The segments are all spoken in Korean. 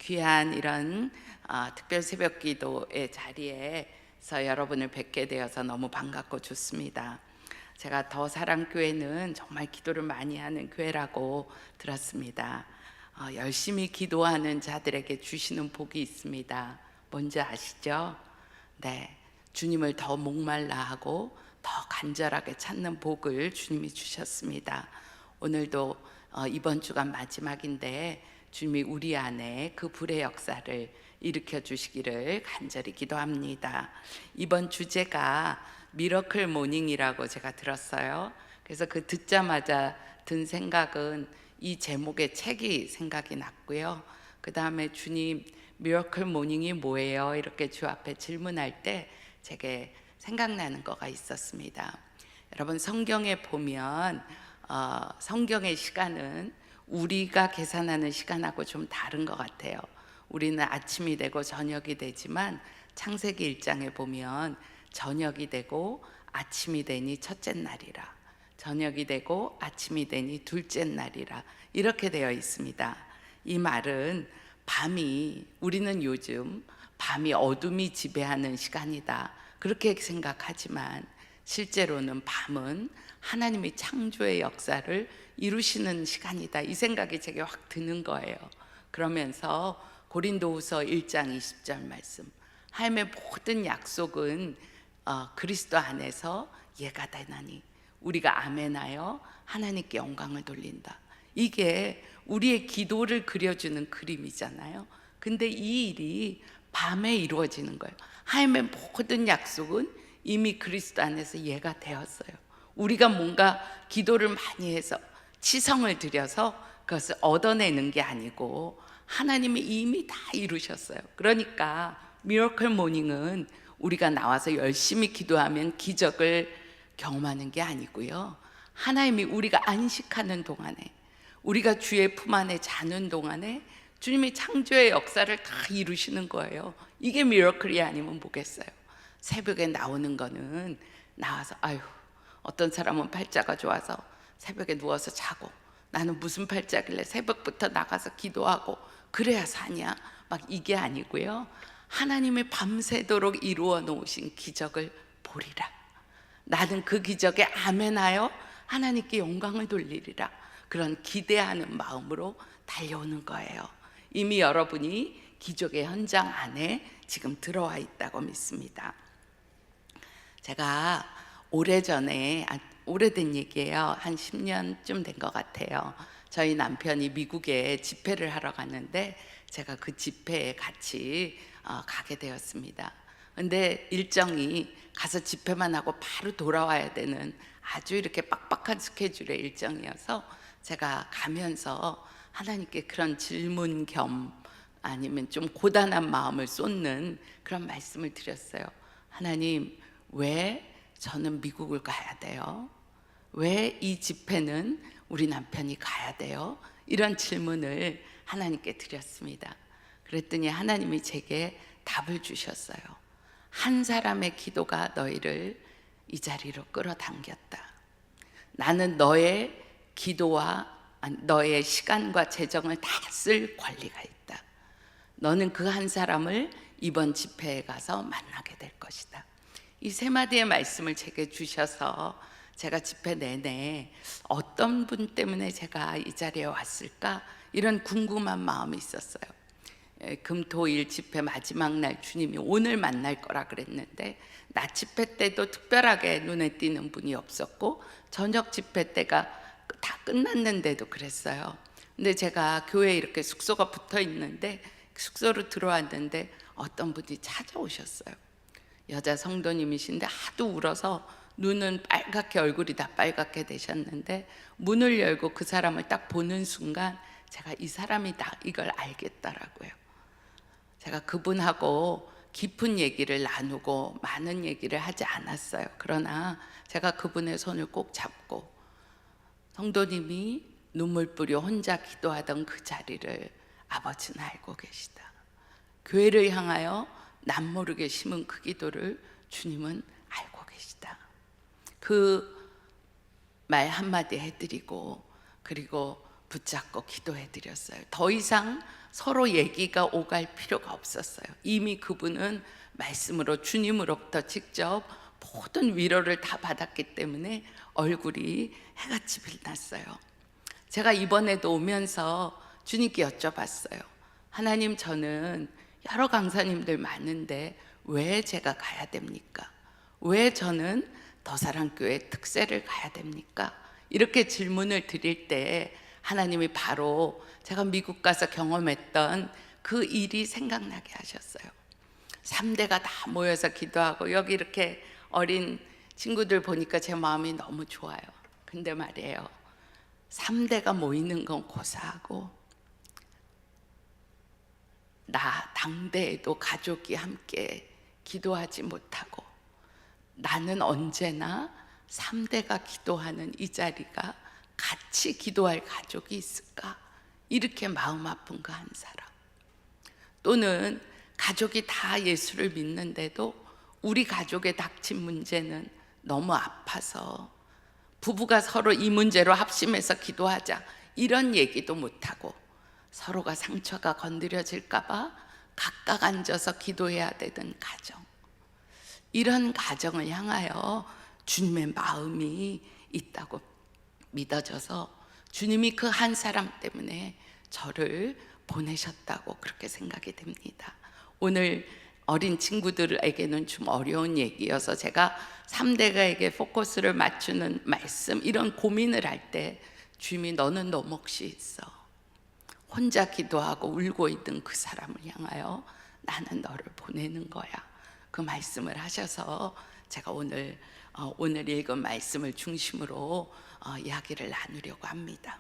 귀한 이런 특별 새벽 기도의 자리에서 여러분을 뵙게 되어서 너무 반갑고 좋습니다. 제가 더 사랑교회는 정말 기도를 많이 하는 교회라고 들었습니다. 열심히 기도하는 자들에게 주시는 복이 있습니다. 뭔지 아시죠? 네, 주님을 더 목말라 하고 더 간절하게 찾는 복을 주님이 주셨습니다. 오늘도 이번 주간 마지막인데 주님이 우리 안에 그 불의 역사를 일으켜 주시기를 간절히 기도합니다. 이번 주제가 미러클 모닝이라고 제가 들었어요. 그래서 그 듣자마자 든 생각은 이 제목의 책이 생각이 났고요. 그 다음에 주님 미러클 모닝이 뭐예요? 이렇게 주 앞에 질문할 때 제게 생각나는 거가 있었습니다. 여러분 성경에 보면 성경의 시간은 우리가 계산하는 시간하고 좀 다른 것 같아요. 우리는 아침이 되고 저녁이 되지만 창세기 1장에 보면 저녁이 되고 아침이 되니 첫째 날이라, 저녁이 되고 아침이 되니 둘째 날이라 이렇게 되어 있습니다. 이 말은 우리는 요즘 밤이 어둠이 지배하는 시간이다 그렇게 생각하지만 실제로는 밤은 하나님이 창조의 역사를 이루시는 시간이다 이 생각이 제게 확 드는 거예요. 그러면서 고린도후서 1장 20절 말씀, 하나님의 모든 약속은 그리스도 안에서 예가 되나니 우리가 아멘하여 하나님께 영광을 돌린다. 이게 우리의 기도를 그려주는 그림이잖아요. 근데 이 일이 밤에 이루어지는 거예요. 하나님의 모든 약속은 이미 그리스도 안에서 예가 되었어요. 우리가 뭔가 기도를 많이 해서 치성을 들여서 그것을 얻어내는 게 아니고 하나님이 이미 다 이루셨어요. 그러니까 미러클 모닝은 우리가 나와서 열심히 기도하면 기적을 경험하는 게 아니고요. 하나님이 우리가 안식하는 동안에, 우리가 주의 품 안에 자는 동안에 주님이 창조의 역사를 다 이루시는 거예요. 이게 미러클이 아니면 뭐겠어요? 새벽에 나오는 거는 나와서 어떤 사람은 팔자가 좋아서 새벽에 누워서 자고, 나는 무슨 팔자길래 새벽부터 나가서 기도하고 그래야 사냐, 막 이게 아니고요. 하나님이 밤새도록 이루어 놓으신 기적을 보리라. 나는 그 기적에 아멘하여 하나님께 영광을 돌리리라. 그런 기대하는 마음으로 달려오는 거예요. 이미 여러분이 기적의 현장 안에 지금 들어와 있다고 믿습니다. 제가 오래전에, 오래된 얘기예요. 한 10년쯤 된 것 같아요. 저희 남편이 미국에 집회를 하러 갔는데 제가 그 집회에 같이 가게 되었습니다. 근데 일정이 가서 집회만 하고 바로 돌아와야 되는 아주 이렇게 빡빡한 스케줄의 일정이어서 제가 가면서 하나님께 그런 질문 겸 아니면 좀 고단한 마음을 쏟는 그런 말씀을 드렸어요. 하나님, 왜 저는 미국을 가야 돼요? 왜 이 집회는 우리 남편이 가야 돼요? 이런 질문을 하나님께 드렸습니다. 그랬더니 하나님이 제게 답을 주셨어요. 한 사람의 기도가 너희를 이 자리로 끌어당겼다. 나는 너의 기도와 너의 시간과 재정을 다 쓸 권리가 있다. 너는 그 한 사람을 이번 집회에 가서 만나게 될 것이다. 이 세 마디의 말씀을 제게 주셔서 제가 집회 내내 어떤 분 때문에 제가 이 자리에 왔을까 이런 궁금한 마음이 있었어요. 금토일 집회 마지막 날 주님이 오늘 만날 거라 그랬는데 낮 집회 때도 특별하게 눈에 띄는 분이 없었고 저녁 집회 때가 다 끝났는데도 그랬어요. 근데 제가 교회에 이렇게 숙소가 붙어 있는데 숙소로 들어왔는데 어떤 분이 찾아오셨어요. 여자 성도님이신데 하도 울어서 눈은 빨갛게, 얼굴이 다 빨갛게 되셨는데 문을 열고 그 사람을 딱 보는 순간 제가 이 사람이다 이걸 알겠더라고요. 제가 그분하고 깊은 얘기를 나누고 많은 얘기를 하지 않았어요. 그러나 제가 그분의 손을 꼭 잡고 성도님이 눈물 뿌려 혼자 기도하던 그 자리를 아버지는 알고 계시다. 교회를 향하여 남모르게 심은 그 기도를 주님은 알고 계시다. 그 말 한마디 해드리고 그리고 붙잡고 기도해 드렸어요. 더 이상 서로 얘기가 오갈 필요가 없었어요. 이미 그분은 말씀으로 주님으로부터 직접 모든 위로를 다 받았기 때문에 얼굴이 해같이 빛났어요. 제가 이번에도 오면서 주님께 여쭤봤어요. 하나님, 저는 여러 강사님들 많은데 왜 제가 가야 됩니까? 왜 저는 더사랑교회 특세를 가야 됩니까? 이렇게 질문을 드릴 때 하나님이 바로 제가 미국 가서 경험했던 그 일이 생각나게 하셨어요. 3대가 다 모여서 기도하고 여기 이렇게 어린 친구들 보니까 제 마음이 너무 좋아요. 근데 말이에요, 3대가 모이는 건 고사하고 나 당대에도 가족이 함께 기도하지 못하고 나는 언제나 3대가 기도하는 이 자리가 같이 기도할 가족이 있을까? 이렇게 마음 아픈 그 한 사람. 또는 가족이 다 예수를 믿는데도 우리 가족에 닥친 문제는 너무 아파서 부부가 서로 이 문제로 합심해서 기도하자 이런 얘기도 못하고 서로가 상처가 건드려질까 봐 각각 앉아서 기도해야 되는 가정. 이런 가정을 향하여 주님의 마음이 있다고 믿어져서 주님이 그 한 사람 때문에 저를 보내셨다고 그렇게 생각이 됩니다. 오늘 어린 친구들에게는 좀 어려운 얘기여서 제가 3대가에게 포커스를 맞추는 말씀, 이런 고민을 할 때 주님이 너는 너 몫이 있어. 혼자 기도하고 울고 있던 그 사람을 향하여 나는 너를 보내는 거야. 그 말씀을 하셔서 제가 오늘 읽은 말씀을 중심으로 이야기를 나누려고 합니다.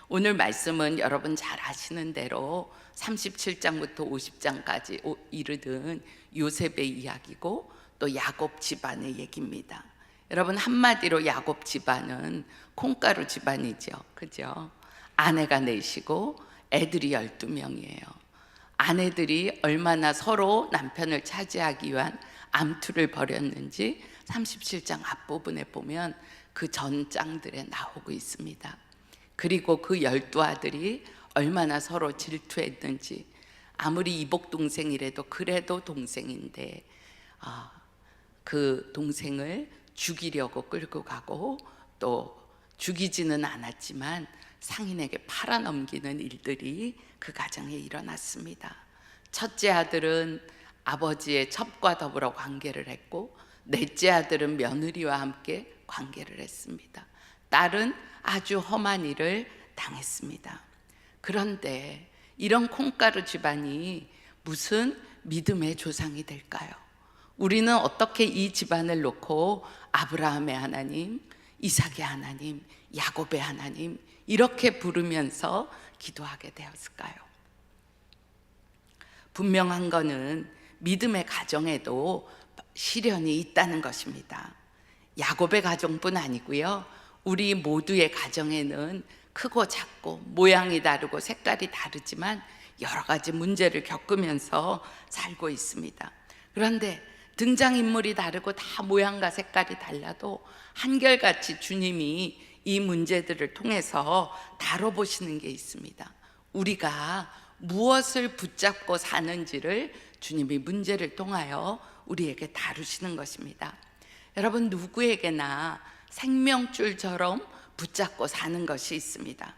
오늘 말씀은 여러분 잘 아시는 대로 37장부터 50장까지 이르던 요셉의 이야기고 또 야곱 집안의 얘기입니다. 여러분, 한마디로 야곱 집안은 콩가루 집안이죠. 그죠? 아내가 넷이고 애들이 12명이에요. 아내들이 얼마나 서로 남편을 차지하기 위한 암투를 벌였는지 37장 앞부분에 보면 그 전장들에 나오고 있습니다. 그리고 그 12아들이 얼마나 서로 질투했는지, 아무리 이복 동생이라도 그래도 동생인데 그 동생을 죽이려고 끌고 가고 또 죽이지는 않았지만 상인에게 팔아넘기는 일들이 그 가정에 일어났습니다. 첫째 아들은 아버지의 첩과 더불어 관계를 했고 넷째 아들은 며느리와 함께 관계를 했습니다. 딸은 아주 험한 일을 당했습니다. 그런데 이런 콩가루 집안이 무슨 믿음의 조상이 될까요? 우리는 어떻게 이 집안을 놓고 아브라함의 하나님, 이삭의 하나님, 야곱의 하나님 이렇게 부르면서 기도하게 되었을까요? 분명한 거는 믿음의 가정에도 시련이 있다는 것입니다. 야곱의 가정뿐 아니고요, 우리 모두의 가정에는 크고 작고 모양이 다르고 색깔이 다르지만 여러 가지 문제를 겪으면서 살고 있습니다. 그런데 등장인물이 다르고 다 모양과 색깔이 달라도 한결같이 주님이 이 문제들을 통해서 다뤄보시는 게 있습니다. 우리가 무엇을 붙잡고 사는지를 주님이 문제를 통하여 우리에게 다루시는 것입니다. 여러분, 누구에게나 생명줄처럼 붙잡고 사는 것이 있습니다.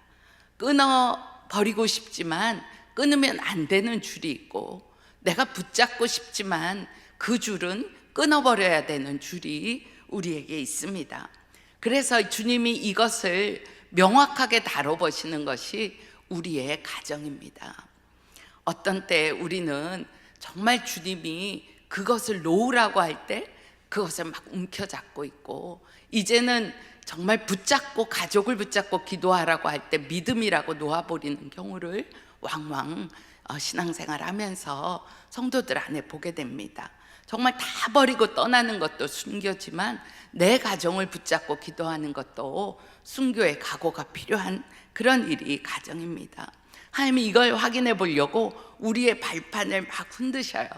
끊어버리고 싶지만 끊으면 안 되는 줄이 있고, 내가 붙잡고 싶지만 그 줄은 끊어버려야 되는 줄이 우리에게 있습니다. 그래서 주님이 이것을 명확하게 다뤄보시는 것이 우리의 가정입니다. 어떤 때 우리는 정말 주님이 그것을 놓으라고 할 때 그것을 막 움켜잡고 있고, 이제는 정말 붙잡고 가족을 붙잡고 기도하라고 할 때 믿음이라고 놓아버리는 경우를 왕왕 신앙생활 하면서 성도들 안에 보게 됩니다. 정말 다 버리고 떠나는 것도 순교지만 내 가정을 붙잡고 기도하는 것도 순교의 각오가 필요한 그런 일이 가정입니다. 하나님이 이걸 확인해 보려고 우리의 발판을 막 흔드셔요.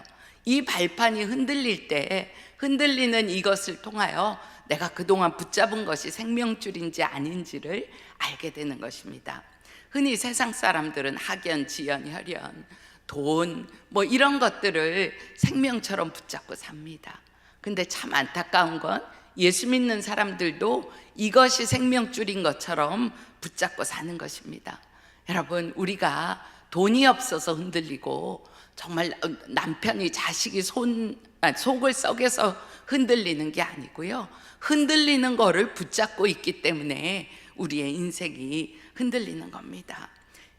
이 발판이 흔들릴 때 흔들리는 이것을 통하여 내가 그동안 붙잡은 것이 생명줄인지 아닌지를 알게 되는 것입니다. 흔히 세상 사람들은 학연, 지연, 혈연, 돈 뭐 이런 것들을 생명처럼 붙잡고 삽니다. 근데 참 안타까운 건 예수 믿는 사람들도 이것이 생명줄인 것처럼 붙잡고 사는 것입니다. 여러분, 우리가 돈이 없어서 흔들리고 정말 남편이 자식이 속을 썩여서 흔들리는 게 아니고요, 흔들리는 거를 붙잡고 있기 때문에 우리의 인생이 흔들리는 겁니다.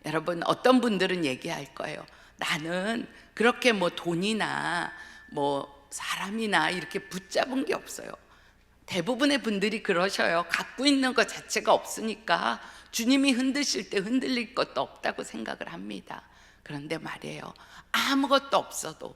여러분, 어떤 분들은 얘기할 거예요. 나는 그렇게 뭐 돈이나 뭐 사람이나 이렇게 붙잡은 게 없어요. 대부분의 분들이 그러셔요. 갖고 있는 것 자체가 없으니까 주님이 흔드실 때 흔들릴 것도 없다고 생각을 합니다. 그런데 말이에요, 아무것도 없어도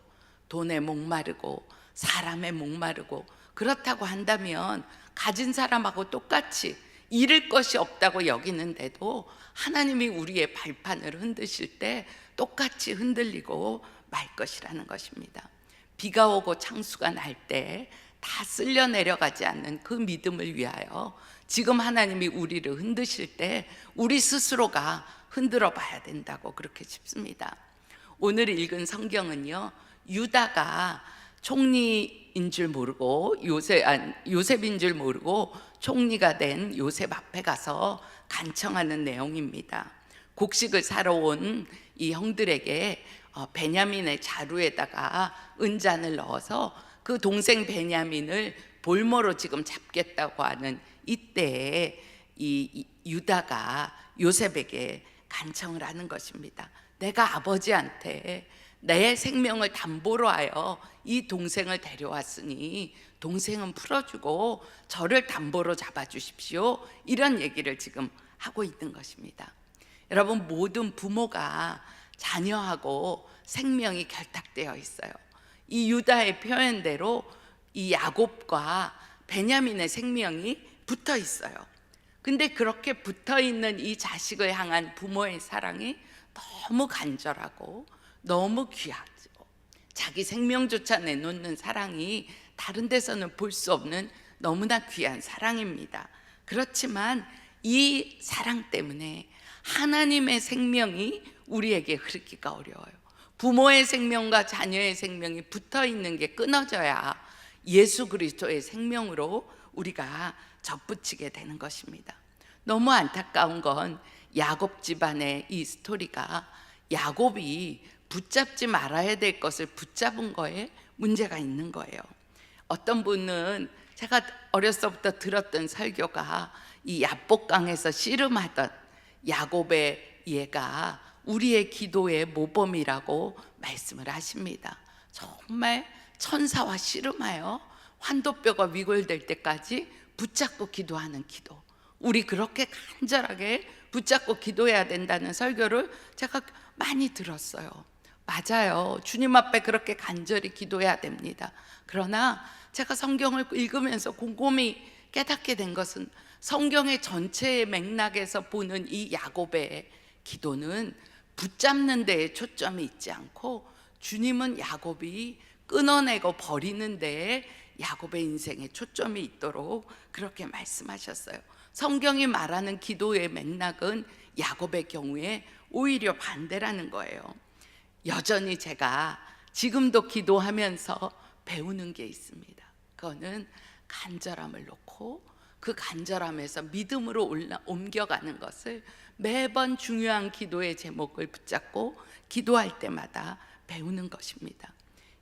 돈에 목마르고 사람에 목마르고 그렇다고 한다면 가진 사람하고 똑같이 잃을 것이 없다고 여기는데도 하나님이 우리의 발판을 흔드실 때 똑같이 흔들리고 말 것이라는 것입니다. 비가 오고 창수가 날 때 다 쓸려 내려가지 않는 그 믿음을 위하여 지금 하나님이 우리를 흔드실 때 우리 스스로가 흔들어 봐야 된다고 그렇게 싶습니다. 오늘 읽은 성경은요, 유다가 총리인 줄 모르고 요셉인 줄 모르고 총리가 된 요셉 앞에 가서 간청하는 내용입니다. 곡식을 사러 온 이 형들에게 베냐민의 자루에다가 은잔을 넣어서 그 동생 베냐민을 볼모로 지금 잡겠다고 하는 이때에 이 유다가 요셉에게 간청을 하는 것입니다. 내가 아버지한테 내 생명을 담보로 하여 이 동생을 데려왔으니 동생은 풀어주고 저를 담보로 잡아주십시오, 이런 얘기를 지금 하고 있는 것입니다. 여러분, 모든 부모가 자녀하고 생명이 결탁되어 있어요. 이 유다의 표현대로 이 야곱과 베냐민의 생명이 붙어 있어요. 근데 그렇게 붙어 있는 이 자식을 향한 부모의 사랑이 너무 간절하고 너무 귀하죠. 자기 생명조차 내놓는 사랑이 다른 데서는 볼 수 없는 너무나 귀한 사랑입니다. 그렇지만 이 사랑 때문에 하나님의 생명이 우리에게 흐르기가 어려워요. 부모의 생명과 자녀의 생명이 붙어 있는 게 끊어져야 예수 그리스도의 생명으로 우리가 접붙이게 되는 것입니다. 너무 안타까운 건 야곱 집안의 이 스토리가 야곱이 붙잡지 말아야 될 것을 붙잡은 거에 문제가 있는 거예요. 어떤 분은 제가 어렸을 때부터 들었던 설교가 이 야복강에서 씨름하던 야곱의 얘가 우리의 기도의 모범이라고 말씀을 하십니다. 정말 천사와 씨름하여 환도뼈가 위골될 때까지 붙잡고 기도하는 기도, 우리 그렇게 간절하게 붙잡고 기도해야 된다는 설교를 제가 많이 들었어요. 맞아요. 주님 앞에 그렇게 간절히 기도해야 됩니다. 그러나 제가 성경을 읽으면서 곰곰이 깨닫게 된 것은 성경의 전체의 맥락에서 보는 이 야곱의 기도는 붙잡는 데에 초점이 있지 않고 주님은 야곱이 끊어내고 버리는 데에 야곱의 인생에 초점이 있도록 그렇게 말씀하셨어요. 성경이 말하는 기도의 맥락은 야곱의 경우에 오히려 반대라는 거예요. 여전히 제가 지금도 기도하면서 배우는 게 있습니다. 그거는 간절함을 놓고 그 간절함에서 믿음으로 옮겨가는 것을 매번 중요한 기도의 제목을 붙잡고 기도할 때마다 배우는 것입니다.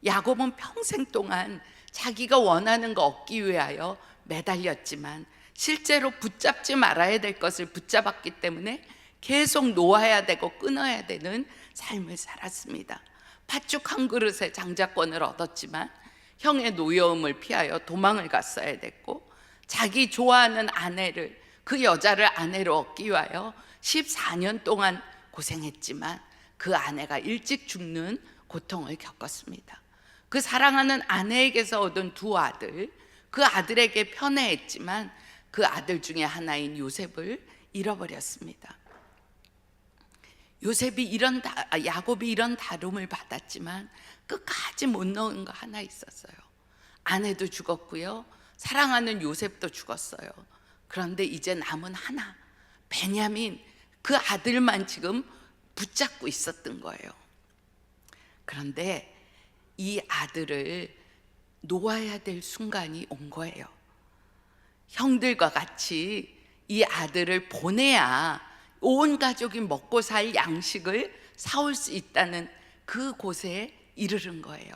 야곱은 평생 동안 자기가 원하는 거 얻기 위하여 매달렸지만 실제로 붙잡지 말아야 될 것을 붙잡았기 때문에 계속 놓아야 되고 끊어야 되는 삶을 살았습니다. 팥죽 한 그릇에 장자권을 얻었지만 형의 노여움을 피하여 도망을 갔어야 됐고, 자기 좋아하는 아내를, 그 여자를 아내로 얻기 위하여 14년 동안 고생했지만 그 아내가 일찍 죽는 고통을 겪었습니다. 그 사랑하는 아내에게서 얻은 두 아들, 그 아들에게 편애했지만 그 아들 중에 하나인 요셉을 잃어버렸습니다. 야곱이 이런 다름을 받았지만 끝까지 못 넣은 거 하나 있었어요. 아내도 죽었고요, 사랑하는 요셉도 죽었어요. 그런데 이제 남은 하나, 베냐민, 그 아들만 지금 붙잡고 있었던 거예요. 그런데 이 아들을 놓아야 될 순간이 온 거예요. 형들과 같이 이 아들을 보내야 온 가족이 먹고 살 양식을 사올 수 있다는 그곳에 이르는 거예요.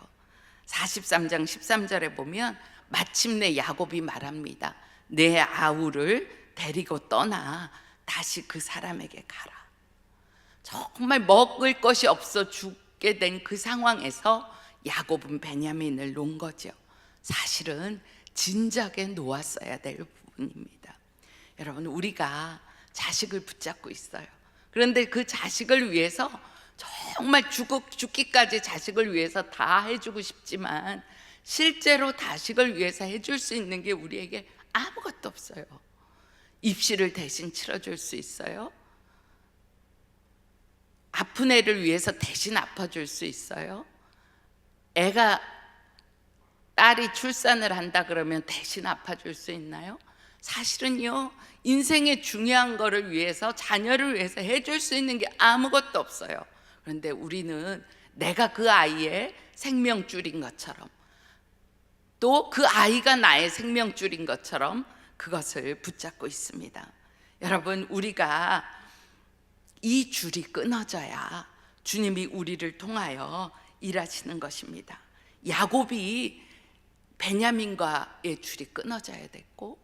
43장 13절에 보면 마침내 야곱이 말합니다. 내 아우를 데리고 떠나 다시 그 사람에게 가라. 정말 먹을 것이 없어 죽게 된 그 상황에서 야곱은 베냐민을 놓은 거죠. 사실은 진작에 놓았어야 될 부분입니다. 여러분, 우리가 자식을 붙잡고 있어요. 그런데 그 자식을 위해서 정말 죽기까지 자식을 위해서 다 해주고 싶지만 실제로 자식을 위해서 해줄 수 있는 게 우리에게 아무것도 없어요. 입시를 대신 치러줄 수 있어요? 아픈 애를 위해서 대신 아파줄 수 있어요? 딸이 출산을 한다 그러면 대신 아파줄 수 있나요? 사실은요, 인생의 중요한 거를 위해서, 자녀를 위해서 해줄 수 있는 게 아무것도 없어요. 그런데 우리는 내가 그 아이의 생명줄인 것처럼, 또 그 아이가 나의 생명줄인 것처럼 그것을 붙잡고 있습니다. 여러분, 우리가 이 줄이 끊어져야 주님이 우리를 통하여 일하시는 것입니다. 야곱이 베냐민과의 줄이 끊어져야 됐고,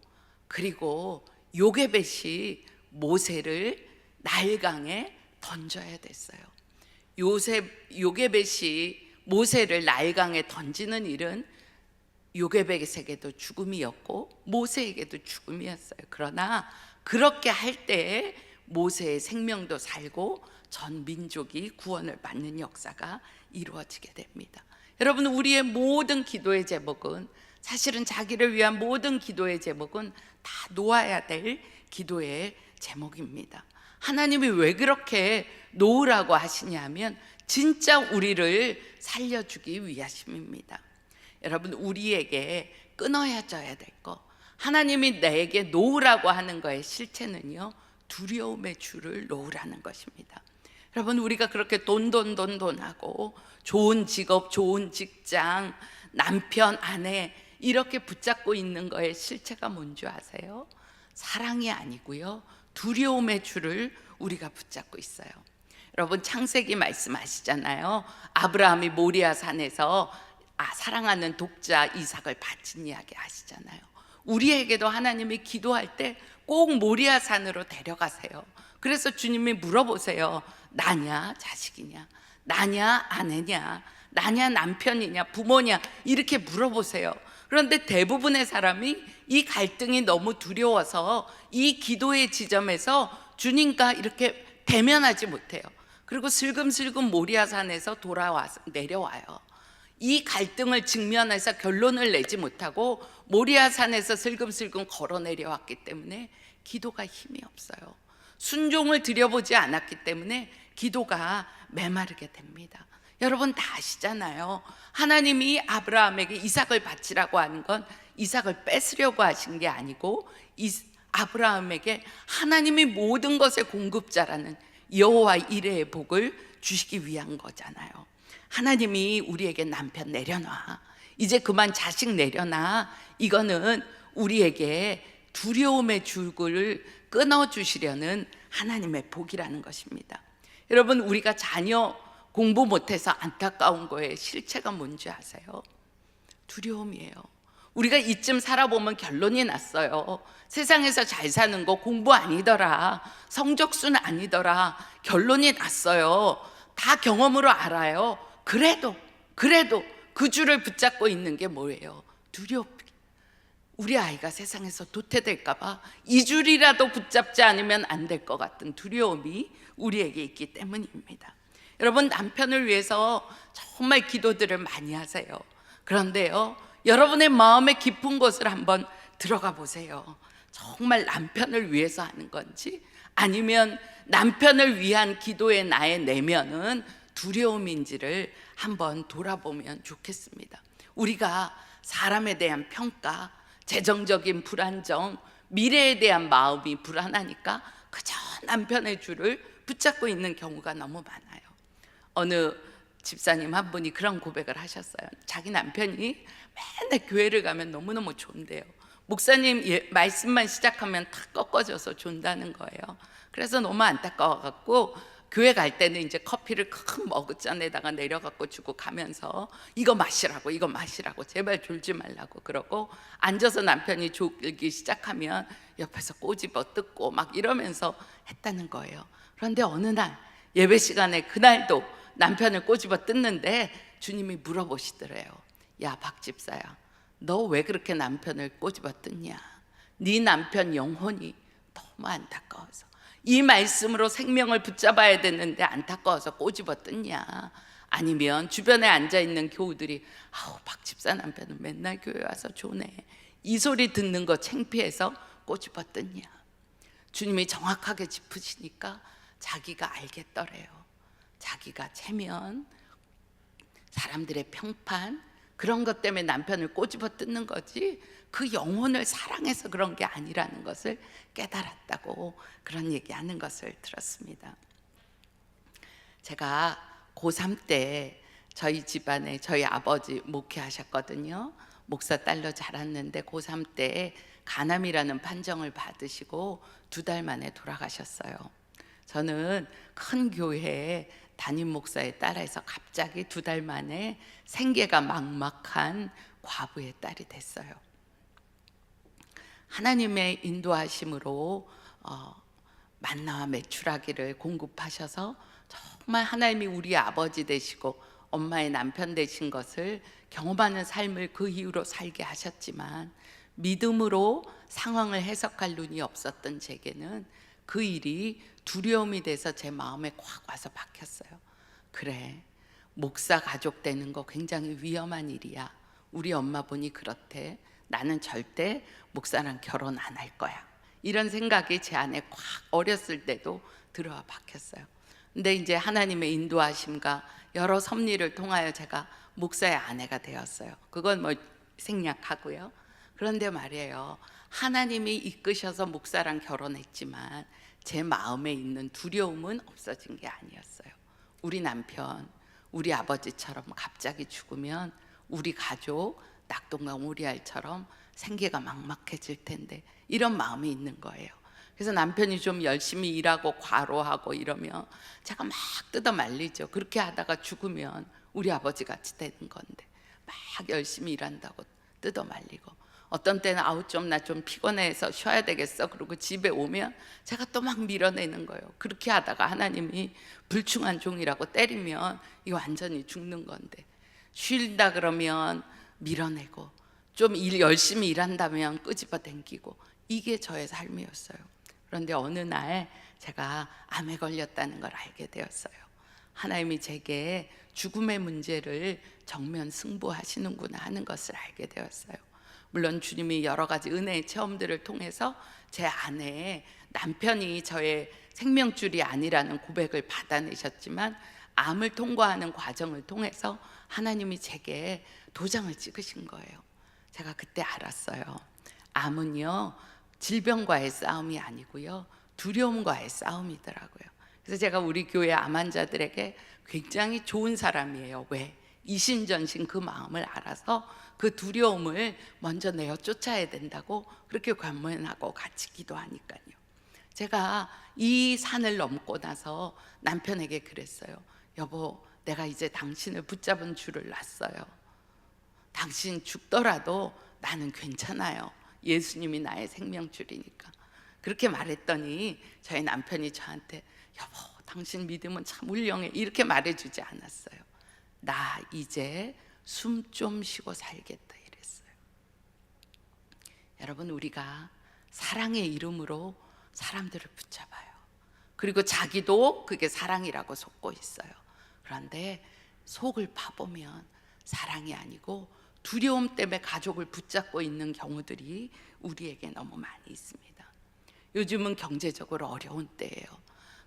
그리고 요게벳이 모세를 나일강에 던져야 됐어요. 요게벳이 모세를 나일강에 던지는 일은 요게벳에게도 죽음이었고 모세에게도 죽음이었어요. 그러나 그렇게 할 때에 모세의 생명도 살고 전 민족이 구원을 받는 역사가 이루어지게 됩니다. 여러분, 우리의 모든 기도의 제목은, 사실은 자기를 위한 모든 기도의 제목은 다 놓아야 될 기도의 제목입니다. 하나님이 왜 그렇게 놓으라고 하시냐면 진짜 우리를 살려주기 위하심입니다. 여러분, 우리에게 끊어져야 될 거, 하나님이 내게 놓으라고 하는 거의 실체는요, 두려움의 줄을 놓으라는 것입니다. 여러분, 우리가 그렇게 돈 하고 좋은 직업, 좋은 직장, 남편, 아내 이렇게 붙잡고 있는 거의 실체가 뭔지 아세요? 사랑이 아니고요, 두려움의 줄을 우리가 붙잡고 있어요. 여러분, 창세기 말씀하시잖아요. 아브라함이 모리아 산에서 사랑하는 독자 이삭을 바친 이야기 하시잖아요. 우리에게도 하나님이 기도할 때 꼭 모리아 산으로 데려가세요. 그래서 주님이 물어보세요. 나냐 자식이냐, 나냐 아내냐, 나냐 남편이냐 부모냐, 이렇게 물어보세요. 그런데 대부분의 사람이 이 갈등이 너무 두려워서 이 기도의 지점에서 주님과 이렇게 대면하지 못해요. 그리고 슬금슬금 모리아산에서 내려와요. 이 갈등을 직면해서 결론을 내지 못하고 모리아산에서 슬금슬금 걸어 내려왔기 때문에 기도가 힘이 없어요. 순종을 들여보지 않았기 때문에 기도가 메마르게 됩니다. 여러분 다 아시잖아요. 하나님이 아브라함에게 이삭을 바치라고 하는 건 이삭을 뺏으려고 하신 게 아니고 아브라함에게 하나님이 모든 것의 공급자라는 여호와 이레의 복을 주시기 위한 거잖아요. 하나님이 우리에게 남편 내려놔, 이제 그만 자식 내려놔, 이거는 우리에게 두려움의 줄을 끊어주시려는 하나님의 복이라는 것입니다. 여러분, 우리가 자녀 공부 못해서 안타까운 거에 실체가 뭔지 아세요? 두려움이에요. 우리가 이쯤 살아보면 결론이 났어요. 세상에서 잘 사는 거 공부 아니더라, 성적순 아니더라, 결론이 났어요. 다 경험으로 알아요. 그래도 그 줄을 붙잡고 있는 게 뭐예요? 두려움. 우리 아이가 세상에서 도태될까 봐 이 줄이라도 붙잡지 않으면 안 될 것 같은 두려움이 우리에게 있기 때문입니다. 여러분, 남편을 위해서 정말 기도들을 많이 하세요. 그런데요, 여러분의 마음의 깊은 곳을 한번 들어가 보세요. 정말 남편을 위해서 하는 건지, 아니면 남편을 위한 기도의 나의 내면은 두려움인지를 한번 돌아보면 좋겠습니다. 우리가 사람에 대한 평가, 재정적인 불안정, 미래에 대한 마음이 불안하니까 그저 남편의 줄을 붙잡고 있는 경우가 너무 많아요. 어느 집사님 한 분이 그런 고백을 하셨어요. 자기 남편이 맨날 교회를 가면 너무너무 존대요. 목사님 말씀만 시작하면 다 꺾어져서 존다는 거예요. 그래서 너무 안타까워갖고 교회 갈 때는 이제 커피를 큰 머그잔에다가 내려갖고 주고 가면서 이거 마시라고 제발 졸지 말라고 그러고, 앉아서 남편이 졸기 시작하면 옆에서 꼬집어 뜯고 막 이러면서 했다는 거예요. 그런데 어느 날 예배 시간에 그날도 남편을 꼬집어 뜯는데 주님이 물어보시더래요. 야, 박 집사야, 너 왜 그렇게 남편을 꼬집어 뜯냐? 네 남편 영혼이 너무 안타까워서, 이 말씀으로 생명을 붙잡아야 되는데 안타까워서 꼬집어 뜯냐? 아니면 주변에 앉아있는 교우들이 아우, 박 집사 남편은 맨날 교회 와서 조네, 이 소리 듣는 거 창피해서 꼬집어 뜯냐? 주님이 정확하게 짚으시니까 자기가 알겠더래요. 자기가 체면, 사람들의 평판, 그런 것 때문에 남편을 꼬집어 뜯는 거지 그 영혼을 사랑해서 그런 게 아니라는 것을 깨달았다고 그런 얘기하는 것을 들었습니다. 제가 고3 때 저희 집안에 저희 아버지 목회하셨거든요. 목사 딸로 자랐는데 고3 때 간암이라는 판정을 받으시고 2달 만에 돌아가셨어요. 저는 큰 교회에 담임 목사의 딸에서 갑자기 2달 만에 생계가 막막한 과부의 딸이 됐어요. 하나님의 인도하심으로 만나와 메추라기를 공급하셔서 정말 하나님이 우리의 아버지 되시고 엄마의 남편 되신 것을 경험하는 삶을 그 이후로 살게 하셨지만, 믿음으로 상황을 해석할 눈이 없었던 제게는 그 일이 두려움이 돼서 제 마음에 꽉 와서 박혔어요. 그래, 목사 가족 되는 거 굉장히 위험한 일이야. 우리 엄마 보니 그렇대. 나는 절대 목사랑 결혼 안 할 거야. 이런 생각이 제 안에 꽉 어렸을 때도 들어와 박혔어요. 근데 이제 하나님의 인도하심과 여러 섭리를 통하여 제가 목사의 아내가 되었어요. 그건 뭐 생략하고요. 그런데 말이에요, 하나님이 이끄셔서 목사랑 결혼했지만 제 마음에 있는 두려움은 없어진 게 아니었어요. 우리 남편, 우리 아버지처럼 갑자기 죽으면 우리 가족 낙동강 오리알처럼 생계가 막막해질 텐데, 이런 마음이 있는 거예요. 그래서 남편이 좀 열심히 일하고 과로하고 이러면 제가 막 뜯어 말리죠. 그렇게 하다가 죽으면 우리 아버지 같이 되는 건데 막 열심히 일한다고 뜯어 말리고, 어떤 때는 아우 좀 나 좀 피곤해서 쉬어야 되겠어 그러고 집에 오면 제가 또 막 밀어내는 거예요. 그렇게 하다가 하나님이 불충한 종이라고 때리면 이거 완전히 죽는 건데, 쉴다 그러면 밀어내고 좀 열심히 일한다면 끄집어 당기고, 이게 저의 삶이었어요. 그런데 어느 날 제가 암에 걸렸다는 걸 알게 되었어요. 하나님이 제게 죽음의 문제를 정면 승부하시는구나 하는 것을 알게 되었어요. 물론 주님이 여러 가지 은혜의 체험들을 통해서 제 안에 남편이 저의 생명줄이 아니라는 고백을 받아내셨지만, 암을 통과하는 과정을 통해서 하나님이 제게 도장을 찍으신 거예요. 제가 그때 알았어요. 암은요, 질병과의 싸움이 아니고요, 두려움과의 싸움이더라고요. 그래서 제가 우리 교회 암 환자들에게 굉장히 좋은 사람이에요. 왜? 이심전심 그 마음을 알아서 그 두려움을 먼저 내어 쫓아야 된다고 그렇게 권면하고 같이 기도하니까요. 제가 이 산을 넘고 나서 남편에게 그랬어요. 여보, 내가 이제 당신을 붙잡은 줄을 놨어요. 당신 죽더라도 나는 괜찮아요. 예수님이 나의 생명줄이니까. 그렇게 말했더니 저희 남편이 저한테 여보, 당신 믿음은 참 훌륭해, 이렇게 말해주지 않았어요. 나 이제 숨 좀 쉬고 살겠다 이랬어요. 여러분, 우리가 사랑의 이름으로 사람들을 붙잡아요. 그리고 자기도 그게 사랑이라고 속고 있어요. 그런데 속을 파보면 사랑이 아니고 두려움 때문에 가족을 붙잡고 있는 경우들이 우리에게 너무 많이 있습니다. 요즘은 경제적으로 어려운 때예요.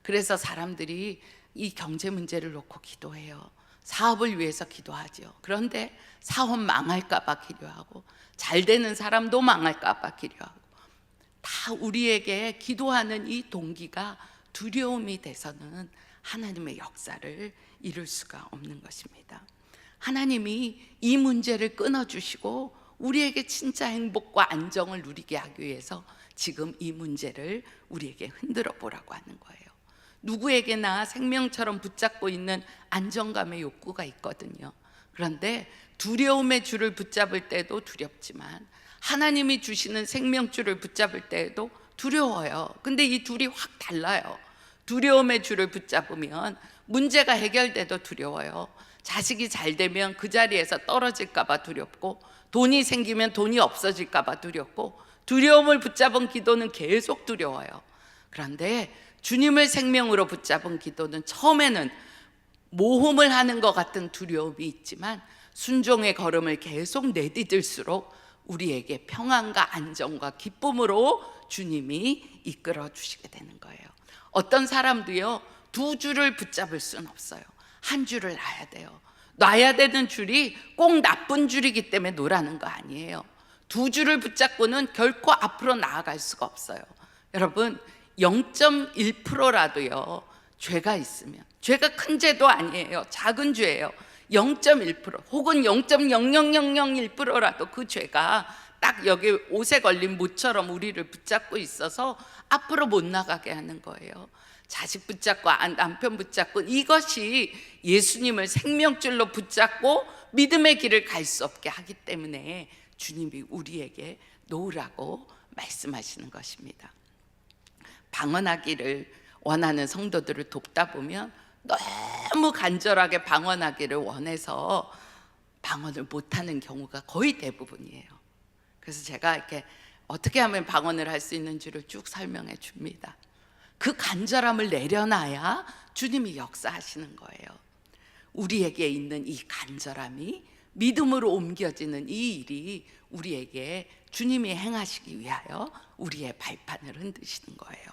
그래서 사람들이 이 경제 문제를 놓고 기도해요. 사업을 위해서 기도하죠. 그런데 사업 망할까 봐 기도하고, 잘 되는 사람도 망할까 봐 기도하고, 다 우리에게 기도하는 이 동기가 두려움이 돼서는 하나님의 역사를 이룰 수가 없는 것입니다. 하나님이 이 문제를 끊어주시고 우리에게 진짜 행복과 안정을 누리게 하기 위해서 지금 이 문제를 우리에게 흔들어 보라고 하는 거예요. 누구에게나 생명처럼 붙잡고 있는 안정감의 욕구가 있거든요. 그런데 두려움의 줄을 붙잡을 때도 두렵지만 하나님이 주시는 생명줄을 붙잡을 때에도 두려워요. 근데 이 둘이 확 달라요. 두려움의 줄을 붙잡으면 문제가 해결돼도 두려워요. 자식이 잘 되면 그 자리에서 떨어질까 봐 두렵고, 돈이 생기면 돈이 없어질까 봐 두렵고, 두려움을 붙잡은 기도는 계속 두려워요. 그런데 주님을 생명으로 붙잡은 기도는 처음에는 모험을 하는 것 같은 두려움이 있지만 순종의 걸음을 계속 내디딜수록 우리에게 평안과 안정과 기쁨으로 주님이 이끌어 주시게 되는 거예요. 어떤 사람도요, 두 줄을 붙잡을 수는 없어요. 한 줄을 놔야 돼요. 놔야 되는 줄이 꼭 나쁜 줄이기 때문에 놓으라는 거 아니에요. 두 줄을 붙잡고는 결코 앞으로 나아갈 수가 없어요. 여러분, 0.1%라도요 죄가 있으면, 죄가 큰 죄도 아니에요, 작은 죄예요. 0.1% 혹은 0.00001%라도 그 죄가 딱 여기 옷에 걸린 못처럼 우리를 붙잡고 있어서 앞으로 못 나가게 하는 거예요. 자식 붙잡고 남편 붙잡고, 이것이 예수님을 생명줄로 붙잡고 믿음의 길을 갈 수 없게 하기 때문에 주님이 우리에게 놓으라고 말씀하시는 것입니다. 방언하기를 원하는 성도들을 돕다 보면 너무 간절하게 방언하기를 원해서 방언을 못하는 경우가 거의 대부분이에요. 그래서 제가 이렇게 어떻게 하면 방언을 할 수 있는지를 쭉 설명해 줍니다. 그 간절함을 내려놔야 주님이 역사하시는 거예요. 우리에게 있는 이 간절함이 믿음으로 옮겨지는 이 일이 우리에게 주님이 행하시기 위하여 우리의 발판을 흔드시는 거예요.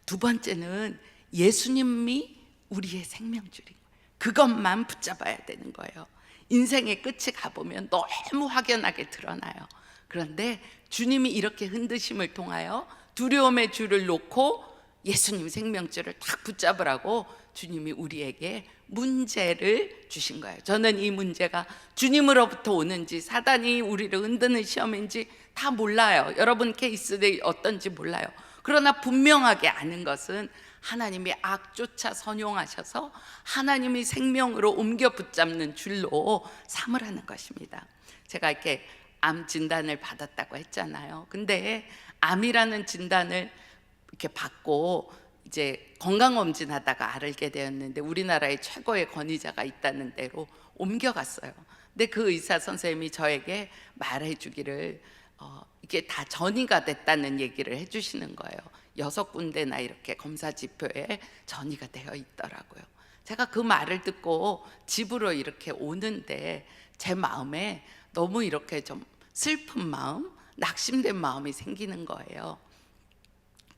두 번째는 예수님이 우리의 생명줄인 거예요. 그것만 붙잡아야 되는 거예요. 인생의 끝이 가보면 너무 확연하게 드러나요. 그런데 주님이 이렇게 흔드심을 통하여 두려움의 줄을 놓고 예수님 생명줄을 딱 붙잡으라고 주님이 우리에게 문제를 주신 거예요. 저는 이 문제가 주님으로부터 오는지 사단이 우리를 흔드는 시험인지 다 몰라요. 여러분 케이스는 어떤지 몰라요. 그러나 분명하게 아는 것은 하나님이 악조차 선용하셔서 하나님이 생명으로 옮겨 붙잡는 줄로 삼으라는 것입니다. 제가 이렇게 암 진단을 받았다고 했잖아요. 근데 암이라는 진단을 이렇게 받고 이제 건강검진하다가 알게 되었는데 우리나라의 최고의 권위자가 있다는 데로 옮겨갔어요. 근데 그 의사 선생님이 저에게 말해주기를 이게 다 전이가 됐다는 얘기를 해주시는 거예요. 6군데나 이렇게 검사 지표에 전이가 되어 있더라고요. 제가 그 말을 듣고 집으로 이렇게 오는데 제 마음에 너무 이렇게 좀 슬픈 마음, 낙심된 마음이 생기는 거예요.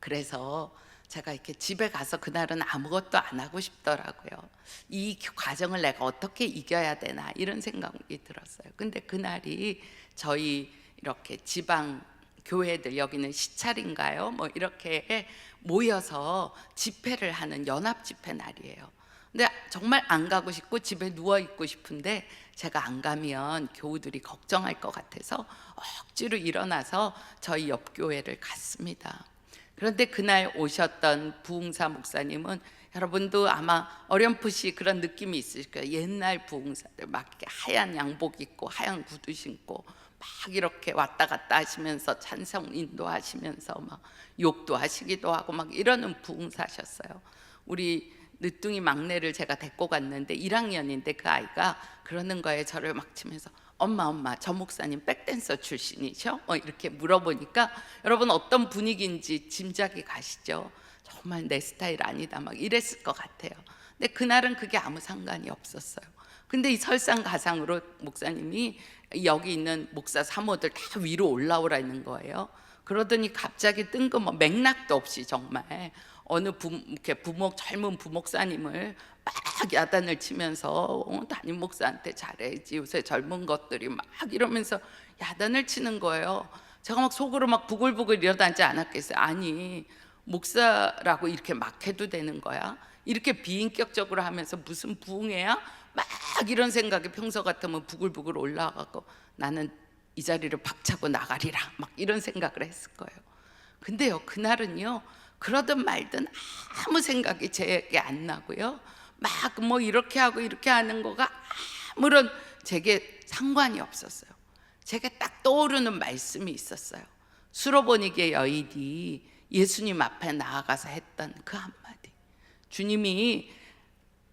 그래서 제가 이렇게 집에 가서 그날은 아무것도 안 하고 싶더라고요. 이 과정을 내가 어떻게 이겨야 되나 이런 생각이 들었어요. 근데 그날이 저희 이렇게 지방 교회들, 여기는 시찰인가요? 뭐 이렇게 모여서 집회를 하는 연합 집회 날이에요. 근데 정말 안 가고 싶고 집에 누워 있고 싶은데 제가 안 가면 교우들이 걱정할 것 같아서 억지로 일어나서 저희 옆 교회를 갔습니다. 그런데 그날 오셨던 부흥사 목사님은 여러분도 아마 어렴풋이 그런 느낌이 있으실 거예요. 옛날 부흥사들 막 이렇게 하얀 양복 입고 하얀 구두 신고 막 이렇게 왔다 갔다 하시면서 찬송 인도하시면서 막 욕도 하시기도 하고 막 이러는 부흥사셨어요. 우리 늦둥이 막내를 제가 데리고 갔는데 1학년인데 그 아이가 그러는 거예요. 저를 막 치면서 엄마 저 목사님 백댄서 출신이셔? 이렇게 물어보니까 여러분 어떤 분위기인지 짐작이 가시죠? 정말 내 스타일 아니다 막 이랬을 것 같아요. 근데 그날은 그게 아무 상관이 없었어요. 근데 이 설상가상으로 목사님이 여기 있는 목사 사모들 다 위로 올라오라 있는 거예요. 그러더니 갑자기 뜬금 맥락도 없이 정말 어느 이렇게 젊은 부목사님을 막 야단을 치면서 담임 목사한테 잘해야지, 요새 젊은 것들이 막 이러면서 야단을 치는 거예요. 제가 막 속으로 막 부글부글 일어나지 않았겠어요. 아니, 목사라고 이렇게 막 해도 되는 거야? 이렇게 비인격적으로 하면서 무슨 부흥회야? 막 이런 생각이 평소 같으면 부글부글 올라가고 나는 이 자리를 박차고 나가리라, 막 이런 생각을 했을 거예요. 근데요, 그날은요, 그러든 말든 아무 생각이 제게 안 나고요, 막 뭐 이렇게 하고 이렇게 하는 거가 아무런 제게 상관이 없었어요. 제게 딱 떠오르는 말씀이 있었어요. 수로보니게 여인이 예수님 앞에 나아가서 했던 그 한마디. 주님이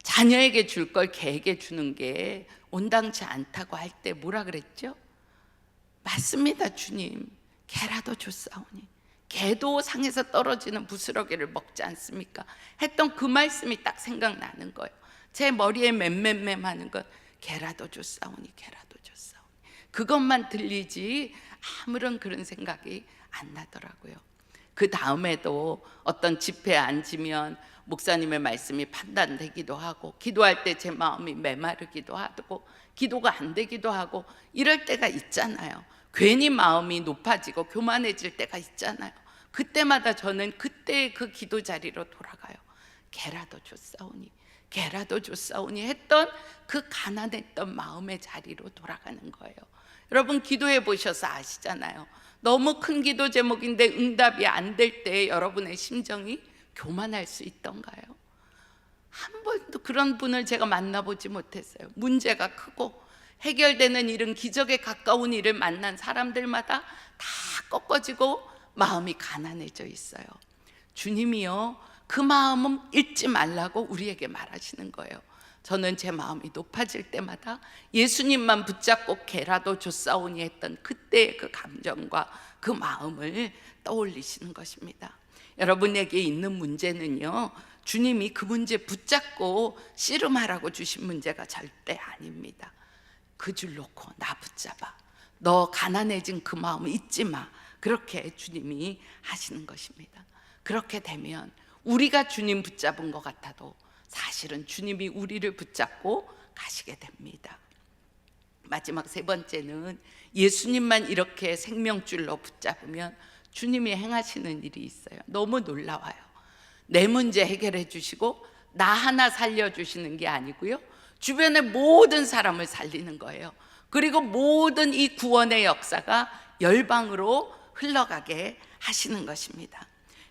자녀에게 줄 걸 개에게 주는 게 온당치 않다고 할 때 뭐라 그랬죠? 맞습니다, 주님. 개라도 줬사오니 개도 상에서 떨어지는 부스러기를 먹지 않습니까? 했던 그 말씀이 딱 생각나는 거예요. 제 머리에 맴맴맴 하는 건 개라도 줬사오니, 개라도 줬사오니, 그것만 들리지 아무런 그런 생각이 안 나더라고요. 그 다음에도 어떤 집회에 앉으면 목사님의 말씀이 판단되기도 하고, 기도할 때 제 마음이 메마르기도 하고, 기도가 안 되기도 하고, 이럴 때가 있잖아요. 괜히 마음이 높아지고 교만해질 때가 있잖아요. 그때마다 저는 그때의 그 기도 자리로 돌아가요. 개라도 줬사오니, 개라도 줬사오니 했던 그 가난했던 마음의 자리로 돌아가는 거예요. 여러분, 기도해 보셔서 아시잖아요. 너무 큰 기도 제목인데 응답이 안 될 때 여러분의 심정이 교만할 수 있던가요? 한 번도 그런 분을 제가 만나보지 못했어요. 문제가 크고 해결되는 일은 기적에 가까운 일을 만난 사람들마다 다 꺾어지고 마음이 가난해져 있어요. 주님이요, 그 마음은 잊지 말라고 우리에게 말하시는 거예요. 저는 제 마음이 높아질 때마다 예수님만 붙잡고 개라도 줬사오니 했던 그때의 그 감정과 그 마음을 떠올리시는 것입니다. 여러분에게 있는 문제는요, 주님이 그 문제 붙잡고 씨름하라고 주신 문제가 절대 아닙니다. 그 줄 놓고 나 붙잡아, 너 가난해진 그 마음 잊지 마, 그렇게 주님이 하시는 것입니다. 그렇게 되면 우리가 주님 붙잡은 것 같아도 사실은 주님이 우리를 붙잡고 가시게 됩니다. 마지막 세 번째는 예수님만 이렇게 생명줄로 붙잡으면 주님이 행하시는 일이 있어요. 너무 놀라워요. 내 문제 해결해 주시고 나 하나 살려주시는 게 아니고요, 주변의 모든 사람을 살리는 거예요. 그리고 모든 이 구원의 역사가 열방으로 흘러가게 하시는 것입니다.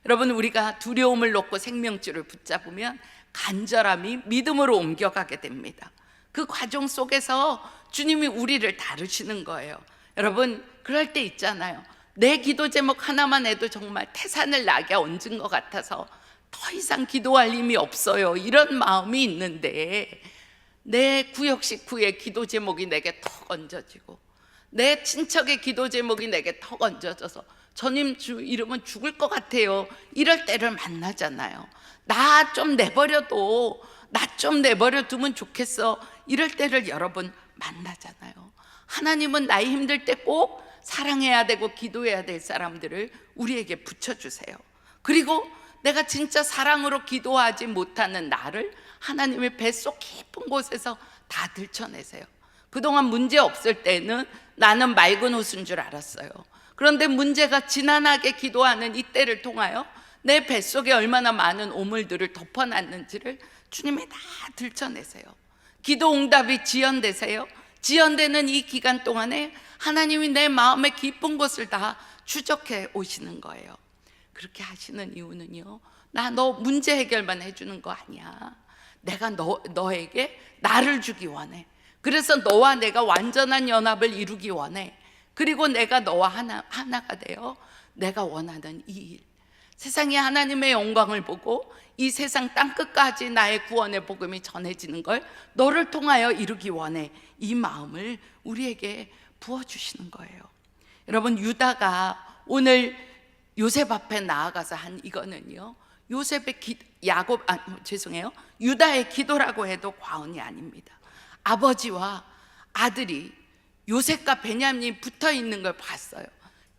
여러분, 우리가 두려움을 놓고 생명줄을 붙잡으면 간절함이 믿음으로 옮겨가게 됩니다. 그 과정 속에서 주님이 우리를 다루시는 거예요. 여러분, 그럴 때 있잖아요. 내 기도 제목 하나만 해도 정말 태산을 낙에 얹은 것 같아서 더 이상 기도할 힘이 없어요, 이런 마음이 있는데, 내 구역 식구의 기도 제목이 내게 턱 얹어지고 내 친척의 기도 제목이 내게 턱 얹어져서 저님 주 이러면 죽을 것 같아요, 이럴 때를 만나잖아요. 나 좀 내버려둬, 나 좀 내버려 두면 좋겠어, 이럴 때를 여러분 만나잖아요. 하나님은 나이 힘들 때 꼭 사랑해야 되고 기도해야 될 사람들을 우리에게 붙여주세요. 그리고 내가 진짜 사랑으로 기도하지 못하는 나를 하나님의 뱃속 깊은 곳에서 다 들춰내세요. 그동안 문제 없을 때는 나는 맑은 옷인 줄 알았어요. 그런데 문제가 지난하게 기도하는 이때를 통하여 내 뱃속에 얼마나 많은 오물들을 덮어놨는지를 주님이 다 들춰내세요. 기도 응답이 지연되세요. 지연되는 이 기간 동안에 하나님이 내 마음의 깊은 곳을 다 추적해 오시는 거예요. 그렇게 하시는 이유는요, 나 너 문제 해결만 해주는 거 아니야. 내가 너에게 나를 주기 원해. 그래서 너와 내가 완전한 연합을 이루기 원해. 그리고 내가 너와 하나가 되어 내가 원하는 이 일, 세상이 하나님의 영광을 보고 이 세상 땅끝까지 나의 구원의 복음이 전해지는 걸 너를 통하여 이루기 원해. 이 마음을 우리에게 부어주시는 거예요. 여러분, 유다가 오늘 요셉 앞에 나아가서 한 이거는요, 요셉의 유다의 기도라고 해도 과언이 아닙니다. 아버지와 아들이 요셉과 베냐민이 붙어 있는 걸 봤어요.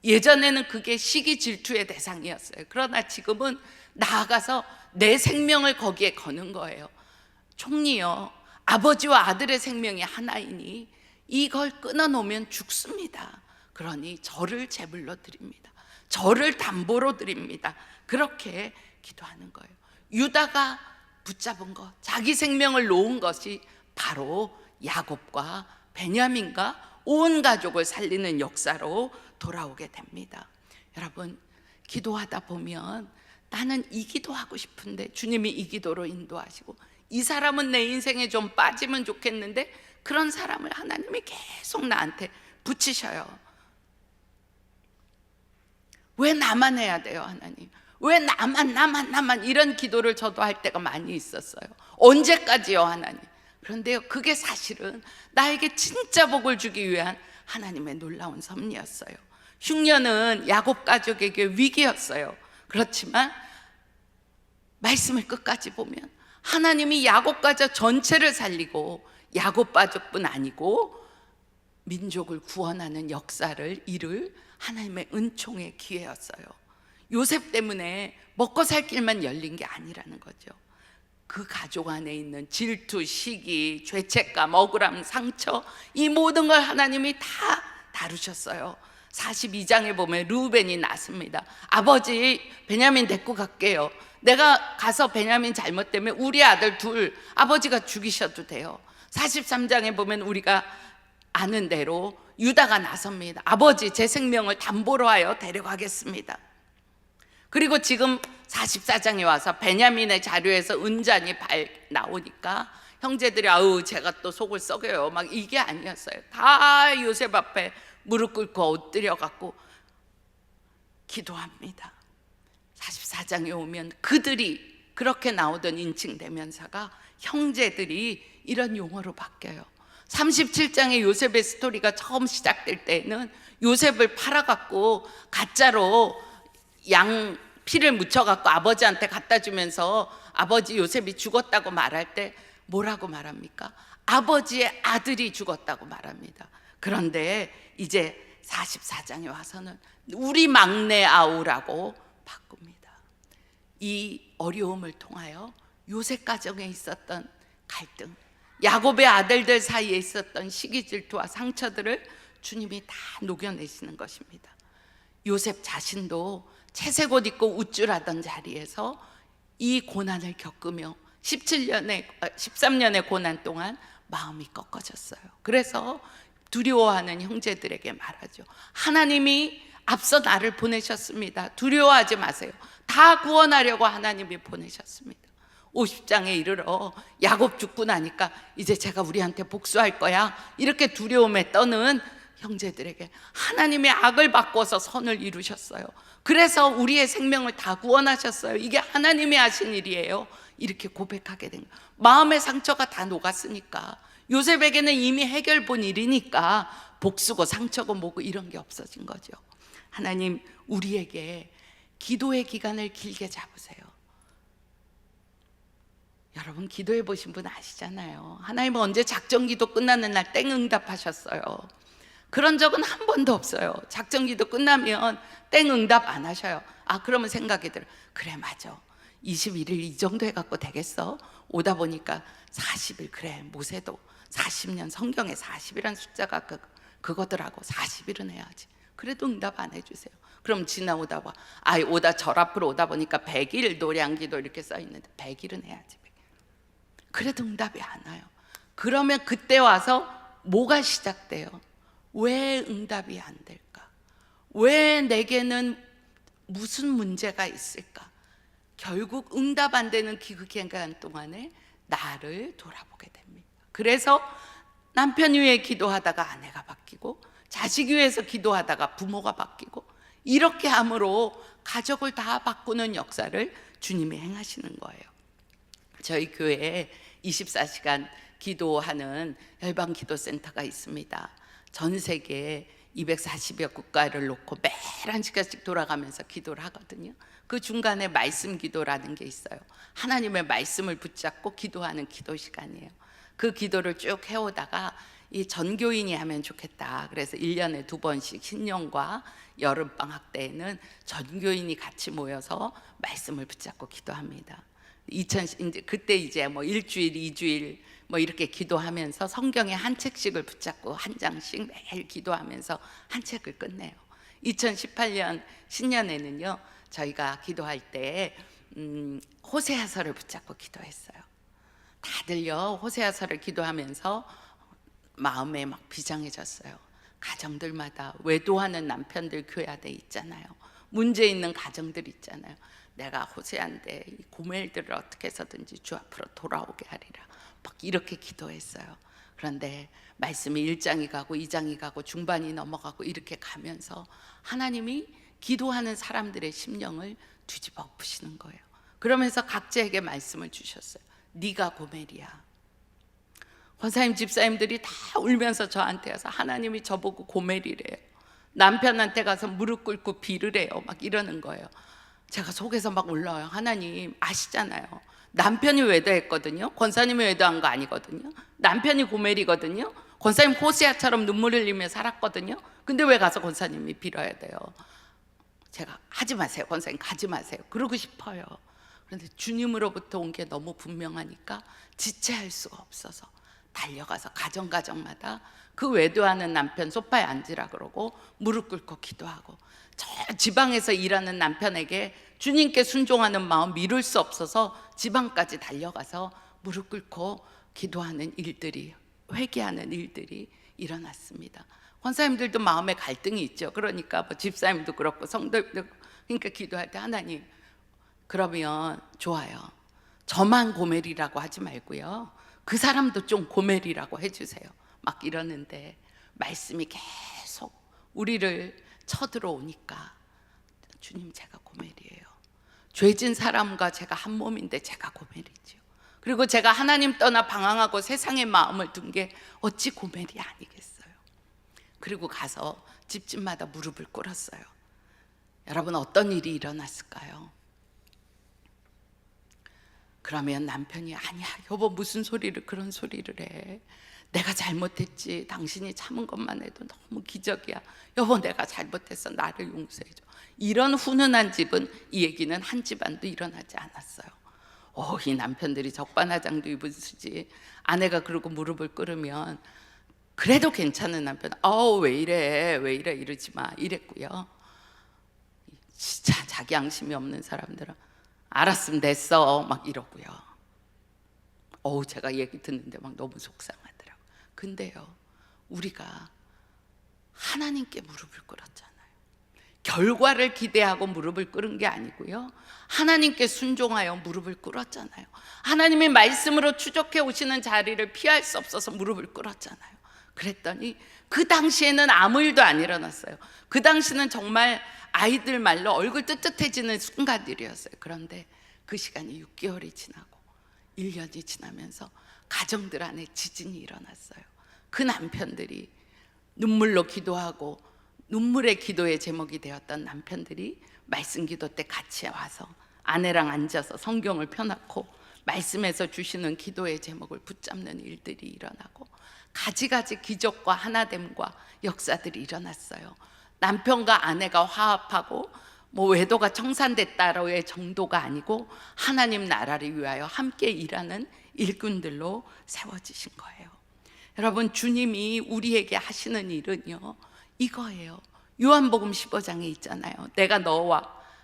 예전에는 그게 시기 질투의 대상이었어요. 그러나 지금은 나아가서 내 생명을 거기에 거는 거예요. 총리요, 아버지와 아들의 생명이 하나이니 이걸 끊어놓으면 죽습니다. 그러니 저를 제물로 드립니다. 저를 담보로 드립니다. 그렇게 기도하는 거예요. 유다가 붙잡은 것, 자기 생명을 놓은 것이 바로 야곱과 베냐민과 온 가족을 살리는 역사로 돌아오게 됩니다. 여러분, 기도하다 보면 나는 이 기도하고 싶은데 주님이 이 기도로 인도하시고, 이 사람은 내 인생에 좀 빠지면 좋겠는데 그런 사람을 하나님이 계속 나한테 붙이셔요. 왜 나만 해야 돼요, 하나님? 왜 나만 이런 기도를 저도 할 때가 많이 있었어요. 언제까지요, 하나님? 그런데요, 그게 사실은 나에게 진짜 복을 주기 위한 하나님의 놀라운 섭리였어요. 흉년은 야곱 가족에게 위기였어요. 그렇지만 말씀을 끝까지 보면 하나님이 야곱 가족 전체를 살리고 야곱 가족뿐 아니고 민족을 구원하는 역사를 이룰 하나님의 은총의 기회였어요. 요셉 때문에 먹고 살 길만 열린 게 아니라는 거죠. 그 가족 안에 있는 질투, 시기, 죄책감, 억울함, 상처, 이 모든 걸 하나님이 다 다루셨어요. 42장에 보면 루벤이 낳습니다. 아버지, 베냐민 데리고 갈게요. 내가 가서 베냐민 잘못되면 우리 아들 둘 아버지가 죽이셔도 돼요. 43장에 보면 우리가 아는 대로 유다가 나섭니다. 아버지, 제 생명을 담보로 하여 데려가겠습니다. 그리고 지금 44장에 와서 베냐민의 자료에서 은잔이 나오니까 형제들이 아우 제가 또 속을 썩여요 막 이게 아니었어요. 다 요셉 앞에 무릎 꿇고 엎드려 갖고 기도합니다. 44장에 오면 그들이 그렇게 나오던 인칭 대명사가 형제들이 이런 용어로 바뀌어요. 37장에 요셉의 스토리가 처음 시작될 때는 요셉을 팔아갖고 가짜로 양 피를 묻혀갖고 아버지한테 갖다 주면서 아버지 요셉이 죽었다고 말할 때 뭐라고 말합니까? 아버지의 아들이 죽었다고 말합니다. 그런데 이제 44장에 와서는 우리 막내 아우라고 바꿉니다. 이 어려움을 통하여 요셉 가정에 있었던 갈등, 야곱의 아들들 사이에 있었던 시기 질투와 상처들을 주님이 다 녹여내시는 것입니다. 요셉 자신도 채색 옷 입고 우쭐하던 자리에서 이 고난을 겪으며 13년의 고난 동안 마음이 꺾어졌어요. 그래서 두려워하는 형제들에게 말하죠. 하나님이 앞서 나를 보내셨습니다. 두려워하지 마세요. 다 구원하려고 하나님이 보내셨습니다. 50장에 이르러 야곱 죽고 나니까 이제 제가 우리한테 복수할 거야 이렇게 두려움에 떠는 형제들에게 하나님의 악을 바꿔서 선을 이루셨어요. 그래서 우리의 생명을 다 구원하셨어요. 이게 하나님이 하신 일이에요. 이렇게 고백하게 된 거예요. 마음의 상처가 다 녹았으니까, 요셉에게는 이미 해결 본 일이니까 복수고 상처고 뭐고 이런 게 없어진 거죠. 하나님, 우리에게 기도의 기간을 길게 잡으세요. 여러분, 기도해 보신 분 아시잖아요. 하나님은 언제 작전기도 끝나는 날 땡 응답하셨어요. 그런 적은 한 번도 없어요. 작전기도 끝나면 땡 응답 안 하셔요. 아, 그러면 생각이 들어요. 그래, 맞아. 21일 이 정도 해갖고 되겠어? 오다 보니까 40일, 그래, 모세도 40년, 성경에 40이란 숫자가 그거더라고. 40일은 해야지. 그래도 응답 안 해주세요. 그럼 지나오다 봐. 오다 절 앞으로 오다 보니까 100일 노량기도 이렇게 써있는데 100일은 해야지. 그래도 응답이 안 와요. 그러면 그때 와서 뭐가 시작돼요? 왜 응답이 안 될까? 왜 내게는 무슨 문제가 있을까? 결국 응답 안 되는 그 기간 동안에 나를 돌아보게 됩니다. 그래서 남편 위해 기도하다가 아내가 바뀌고, 자식 위해서 기도하다가 부모가 바뀌고, 이렇게 함으로 가족을 다 바꾸는 역사를 주님이 행하시는 거예요. 저희 교회에 24시간 기도하는 열방기도센터가 있습니다. 전 세계 240여 국가를 놓고 매일 1시간씩 돌아가면서 기도를 하거든요. 그 중간에 말씀 기도라는 게 있어요. 하나님의 말씀을 붙잡고 기도하는 기도 시간이에요. 그 기도를 쭉 해오다가 이 전교인이 하면 좋겠다. 그래서 1년에 2번씩 신년과 여름방학 때에는 전교인이 같이 모여서 말씀을 붙잡고 기도합니다. 이제 그때 이제 뭐 일주일, 2주일 뭐 이렇게 기도하면서 성경의 한 책씩을 붙잡고 한 장씩 매일 기도하면서 한 책을 끝내요. 2018년 신년에는요, 저희가 기도할 때 호세아서를 붙잡고 기도했어요. 다들요, 호세아서를 기도하면서 마음에 막 비장해졌어요. 가정들마다 외도하는 남편들 교회에 있잖아요. 문제 있는 가정들 있잖아요. 내가 호세아인데 이 고멜들을 어떻게 해서든지 주 앞으로 돌아오게 하리라, 막 이렇게 기도했어요. 그런데 말씀이 1장이 가고 2장이 가고 중반이 넘어가고 이렇게 가면서 하나님이 기도하는 사람들의 심령을 뒤집어 엎으시는 거예요. 그러면서 각자에게 말씀을 주셨어요. 네가 고멜이야. 권사님 집사님들이 다 울면서 저한테 와서 하나님이 저보고 고멜이래요. 남편한테 가서 무릎 꿇고 빌으래요. 막 이러는 거예요. 제가 속에서 막 올라와요. 하나님 아시잖아요. 남편이 외도했거든요. 권사님이 외도한 거 아니거든요. 남편이 고멜이거든요. 권사님 호세아처럼 눈물 흘리며 살았거든요. 근데 왜 가서 권사님이 빌어야 돼요? 제가 하지 마세요. 권사님 가지 마세요. 그러고 싶어요. 그런데 주님으로부터 온 게 너무 분명하니까 지체할 수가 없어서 달려가서 가정마다 그 외도하는 남편 소파에 앉으라 그러고 무릎 꿇고 기도하고, 저 지방에서 일하는 남편에게 주님께 순종하는 마음 미룰 수 없어서 지방까지 달려가서 무릎 꿇고 기도하는 일들이, 회개하는 일들이 일어났습니다. 권사님들도 마음에 갈등이 있죠. 그러니까 뭐 집사님도 그렇고 성도님도, 그러니까 기도할 때 하나님, 그러면 좋아요, 저만 고멜이라고 하지 말고요, 그 사람도 좀 고멜이라고 해주세요. 막 이러는데 말씀이 계속 우리를 쳐들어오니까 주님 제가 고멜이에요. 죄진 사람과 제가 한 몸인데 제가 고멜이죠. 그리고 제가 하나님 떠나 방황하고 세상에 마음을 둔 게 어찌 고멜이 아니겠어요. 그리고 가서 집집마다 무릎을 꿇었어요. 여러분 어떤 일이 일어났을까요? 그러면 남편이 아니야 여보 무슨 소리를 그런 소리를 해, 내가 잘못했지, 당신이 참은 것만 해도 너무 기적이야, 여보 내가 잘못했어, 나를 용서해줘. 이런 훈훈한 집은, 이 얘기는 한 집안도 일어나지 않았어요. 이 남편들이 적반하장도 입으시지. 아내가 그러고 무릎을 꿇으면 그래도 괜찮은 남편, 왜 이래 이러지 마 이랬고요. 진짜 자기 양심이 없는 사람들은 알았으면 됐어 막 이러고요. 제가 얘기 듣는데 막 너무 속상하더라고요. 근데요, 우리가 하나님께 무릎을 꿇었잖아요. 결과를 기대하고 무릎을 꿇은 게 아니고요, 하나님께 순종하여 무릎을 꿇었잖아요. 하나님의 말씀으로 추적해 오시는 자리를 피할 수 없어서 무릎을 꿇었잖아요. 그랬더니 그 당시에는 아무 일도 안 일어났어요. 그 당시는 정말 아이들 말로 얼굴 뜨뜻해지는 순간들이었어요. 그런데 그 시간이 6개월이 지나고 1년이 지나면서 가정들 안에 지진이 일어났어요. 그 남편들이 눈물로 기도하고, 눈물의 기도의 제목이 되었던 남편들이 말씀 기도 때 같이 와서 아내랑 앉아서 성경을 펴놓고 말씀에서 주시는 기도의 제목을 붙잡는 일들이 일어나고, 가지가지 기적과 하나됨과 역사들이 일어났어요. 남편과 아내가 화합하고 뭐 외도가 청산됐다로의 정도가 아니고 하나님 나라를 위하여 함께 일하는 일꾼들로 세워지신 거예요. 여러분 주님이 우리에게 하시는 일은요 이거예요. 요한복음 15장에 있잖아요. 내가 너와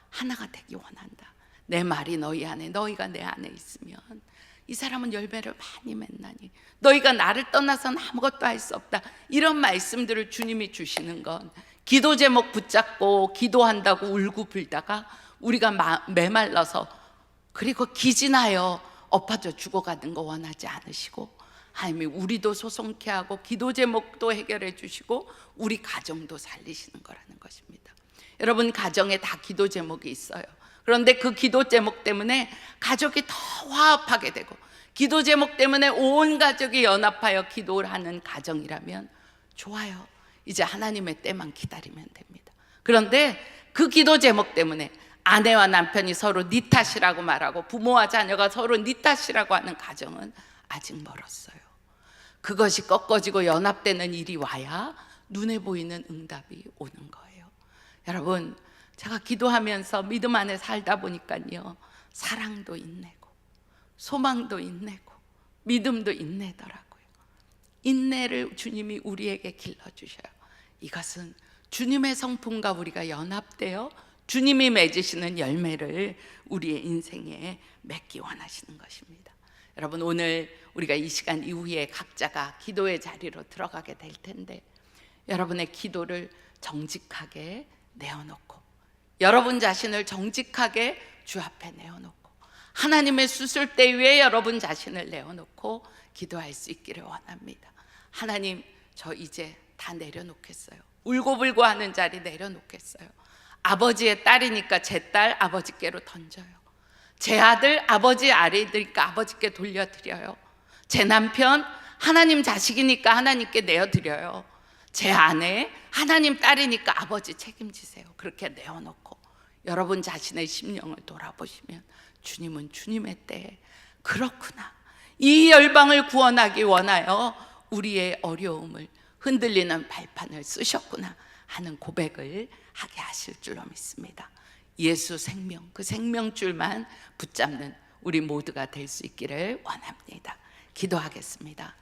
하나가 되기 원한다. 내 말이 너희 안에, 너희가 내 안에 있으면 이 사람은 열매를 많이 맺나니 너희가 나를 떠나서는 아무것도 할 수 없다. 이런 말씀들을 주님이 주시는 건, 기도 제목 붙잡고 기도한다고 울고 불다가 우리가 메말라서 그리고 기진하여 엎어져 죽어가는 거 원하지 않으시고, 하나님이 우리도 소송케 하고 기도 제목도 해결해 주시고 우리 가정도 살리시는 거라는 것입니다. 여러분 가정에 다 기도 제목이 있어요. 그런데 그 기도 제목 때문에 가족이 더 화합하게 되고, 기도 제목 때문에 온 가족이 연합하여 기도를 하는 가정이라면 좋아요. 이제 하나님의 때만 기다리면 됩니다. 그런데 그 기도 제목 때문에 아내와 남편이 서로 네 탓이라고 말하고 부모와 자녀가 서로 네 탓이라고 하는 가정은 아직 멀었어요. 그것이 꺾어지고 연합되는 일이 와야 눈에 보이는 응답이 오는 거예요. 여러분, 제가 기도하면서 믿음 안에 살다 보니까요, 사랑도 인내고 소망도 인내고 믿음도 인내더라고요. 인내를 주님이 우리에게 길러주셔요. 이것은 주님의 성품과 우리가 연합되어 주님이 맺으시는 열매를 우리의 인생에 맺기 원하시는 것입니다. 여러분, 오늘 우리가 이 시간 이후에 각자가 기도의 자리로 들어가게 될 텐데, 여러분의 기도를 정직하게 내어놓고, 여러분 자신을 정직하게 주 앞에 내어놓고, 하나님의 수술대 위에 여러분 자신을 내어놓고 기도할 수 있기를 원합니다. 하나님, 저 이제 다 내려놓겠어요. 울고불고 하는 자리 내려놓겠어요. 아버지의 딸이니까 제 딸 아버지께로 던져요. 제 아들 아버지 아들이니까 아버지께 돌려드려요. 제 남편 하나님 자식이니까 하나님께 내어드려요. 제 아내 하나님 딸이니까 아버지 책임지세요. 그렇게 내어놓고 여러분 자신의 심령을 돌아보시면 주님은 주님의 때에 그렇구나, 이 열방을 구원하기 원하여 우리의 어려움을 흔들리는 발판을 쓰셨구나 하는 고백을 하게 하실 줄로 믿습니다. 예수 생명, 그 생명줄만 붙잡는 우리 모두가 될 수 있기를 원합니다. 기도하겠습니다.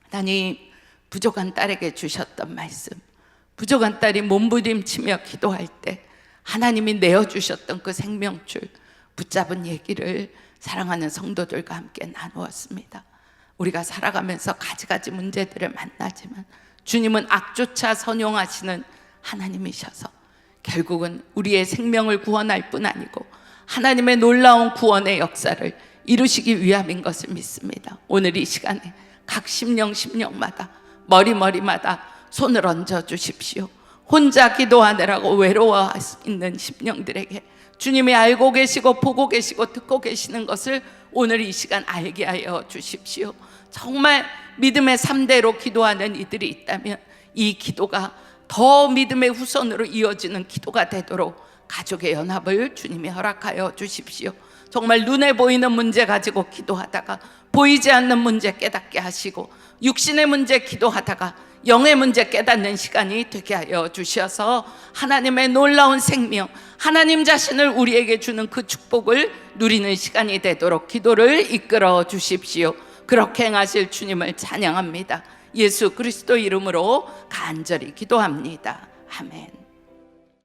하나님, 부족한 딸에게 주셨던 말씀, 부족한 딸이 몸부림치며 기도할 때 하나님이 내어주셨던 그 생명줄 붙잡은 얘기를 사랑하는 성도들과 함께 나누었습니다. 우리가 살아가면서 가지가지 문제들을 만나지만 주님은 악조차 선용하시는 하나님이셔서 결국은 우리의 생명을 구원할 뿐 아니고 하나님의 놀라운 구원의 역사를 이루시기 위함인 것을 믿습니다. 오늘 이 시간에 각 심령마다 머리마다 손을 얹어 주십시오. 혼자 기도하느라고 외로워 있는 심령들에게 주님이 알고 계시고 보고 계시고 듣고 계시는 것을 오늘 이 시간 알게 하여 주십시오. 정말 믿음의 3대로 기도하는 이들이 있다면 이 기도가 더 믿음의 후손으로 이어지는 기도가 되도록 가족의 연합을 주님이 허락하여 주십시오. 정말 눈에 보이는 문제 가지고 기도하다가 보이지 않는 문제 깨닫게 하시고, 육신의 문제 기도하다가 영의 문제 깨닫는 시간이 되게 하여 주셔서 하나님의 놀라운 생명, 하나님 자신을 우리에게 주는 그 축복을 누리는 시간이 되도록 기도를 이끌어 주십시오. 그렇게 행하실 주님을 찬양합니다. 예수 그리스도 이름으로 간절히 기도합니다. 아멘.